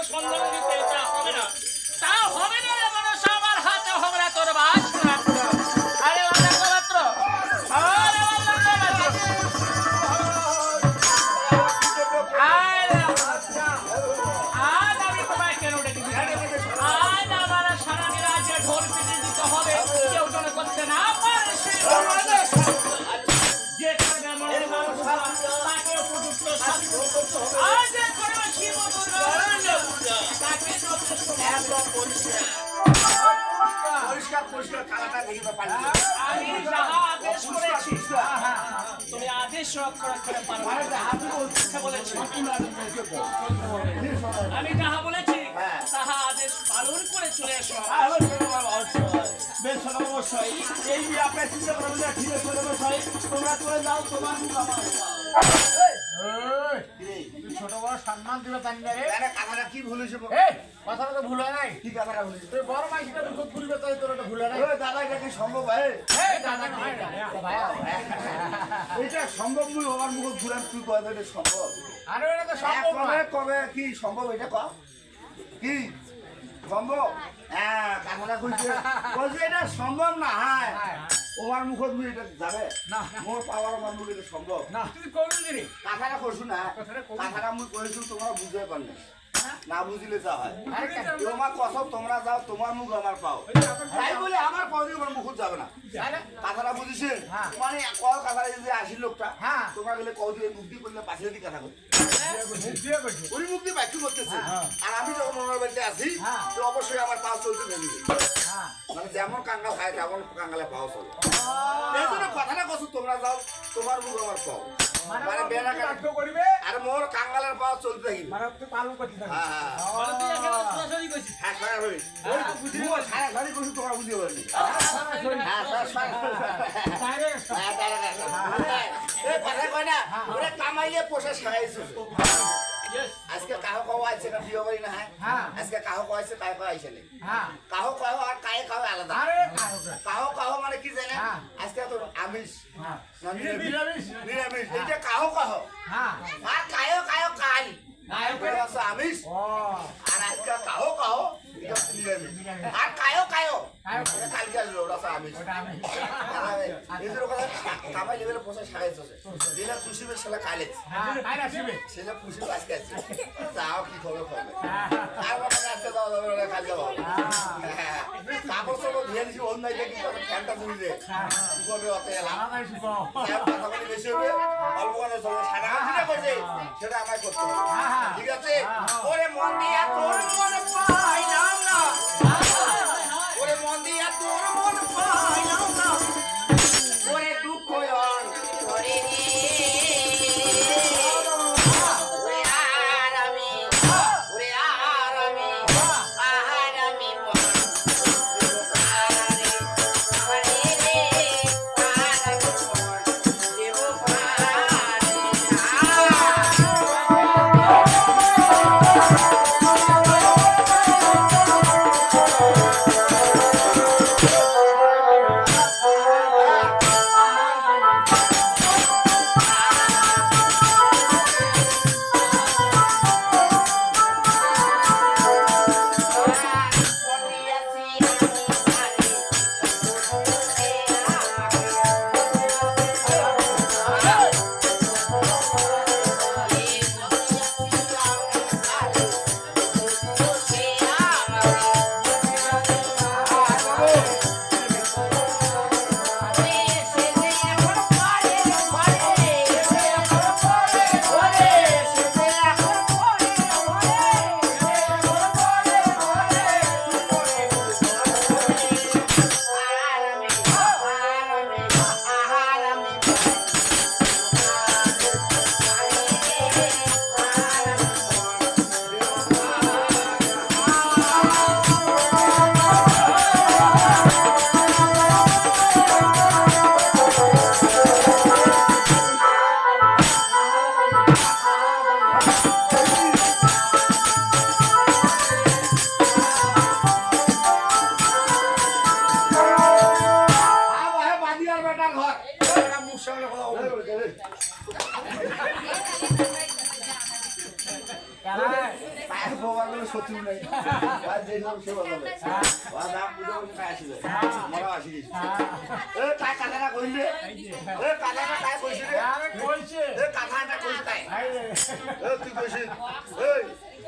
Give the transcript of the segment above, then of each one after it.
সম্মান দিতে তা হবে না, তা হবে না রে মানুষ, আমার হাতে হবে না তোর বাস। আরে বাবা মাত্র, আরে বাবা মাত্র, আজ আমি তোমায় কেন ডেকেছি? আজ আমার সারা রাজ্যে ঢোল পিটিয়ে দিতে হবে, কেউ যেন করতে না পারে। যে করবে মনের মানুষ তাকে উপযুক্ত শাস্তি, আজ যে করবে তাকে একদম পরিষ্কার কালাটা দেখি তো পারছি। আমি যাহা আদেশ করেছি তুমি আদেশ রক্ষা করে পারবে। আমি যাহা বলেছি তাহা আদেশ পালন করে চলে এসো। বেশ অবশ্যই এই যে আপনার চিন্তা করবেন না, ঠিক আছে অবশ্যই তোমরা চলে যাও, তোমার মুখ আমার ছোট বড় সম্মান দিবে জানি না রে। কথাটা কি ভুল হয়েছে? কথাটা তো ভুল হয় নাই। কি কথাটা ভুল হয়েছে? তুই বড় মাইসিটা দুঃখ খুলবে তাই তোর এটা ভুল হয় নাই। দাদা এটা কি সম্ভব ভাই? দাদা নয় ভাইয়া, এটা সম্ভব নয়, আমার মুখ ঘুরান তুই কয় এটা সম্ভব? আরে এটা তো সম্ভব নয়। কবে কি সম্ভব এটা ক কি সম্ভব? হ্যাঁ কামনা কইছে কইছে এটা সম্ভব না। হ্যাঁ ওর মুখত মুই এটা যাবে না, মোর পাওয়ার আমার মুখ এটা সম্ভব না তুই কইলি রে। কথাটা কইছু না, কথাটা মুই কইছু তোমরা বুঝতে পারলে না, বুঝলে যা হয়। তোমার কসম তোমরা যাও, তোমার মুখ আমার পাও, তাই বলে আমার পাও দিয়ে আমার মুখ যাবে না। কথাটা বুঝেছেন? মানে কল কথাটা যদি আসি লোকটা তোমরা গেলে কও দিয়ে মুখ দিয়ে করলে পাশে দিয়ে কথা কই ওই মুখ দিয়ে বাকি করতেছে। আর আমি যখন ওনার বাড়িতে আসি তো অবশ্যই আমার পা চলতে দেবে, মানে যেমন কাঙ্গাল খায় তেমন কাঙ্গালে পাও চলে। এই জন্য কথাটা কসু তোমরা যাও, তোমার মুখ আমার পাও, মানে বেড়া করবে আর মোর কাঙ্গালের পাও চলতে থাকি। মানে তুই পালন করতে থাকবি। মানে তুই এখানে সরাসরি কইছিস? হ্যাঁ সারাসরি সারাসরি কসু তোমরা বুঝতে পারবি। হ্যাঁ এই কথা কয় না ওরে কামাইলে পোষা সারাইছো। আজকে কাহ কাহ আছে না বিয়ে করি না? হ্যাঁ আজকে কাহ কাহ আছে কাহ কাহ আইছে না। কাহ কাহ আর কায়ে কাহ আলাদা। কাহ কাহ মানে কি জানেন? আজকে তো আমিষ না নিরামিষ, নিরামিষ এইটা কাহ কাহ। আর কায় কায় কাল আমিষ আর আজকে কাহ কাহ এটা নিরামিষ। আর কায় কায় কালকে আসলো ওটা আমিষ। নিজের কথা কামাই লেভেলে পোষা সারাইছে যেটা খুশিবে সেটা কালে সেটা খুশি আজকে আছে তাও কি খবর খবর আর মানে আজকে যাওয়া যাবে না, কাল যাবো। কাপড় চোপড় ধুয়ে দিছি অন্য কি ফ্যানটা ধুই দে কি করবে অত এলাম কথা বলে বেশি হবে অল্প করে সারা যেটা করছে সেটা আমায় করতে হবে, ঠিক আছে? ওরে মন দিয়া তোর মন পাইলাম না, ওরে মন দিয়া তোর মন পাইলাম না, ওরে দুঃখ করে তাই ভগবানের শত্রু নেই আর যে নাম সে বলবে ওর নাম পুজো করে তাই আসিবে মরা আসিস এ তাই কথাটা কইলে এ কথাটা তাই কইছিস রে আরে কইছে এ কথাটা কইছিস তাই আই রে এ তুই কইছিস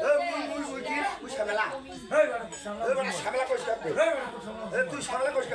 এ মুই কি তুই সামেলা এই এ বড় সামেলা কইছিস এই এ তুই সামেলা কইছিস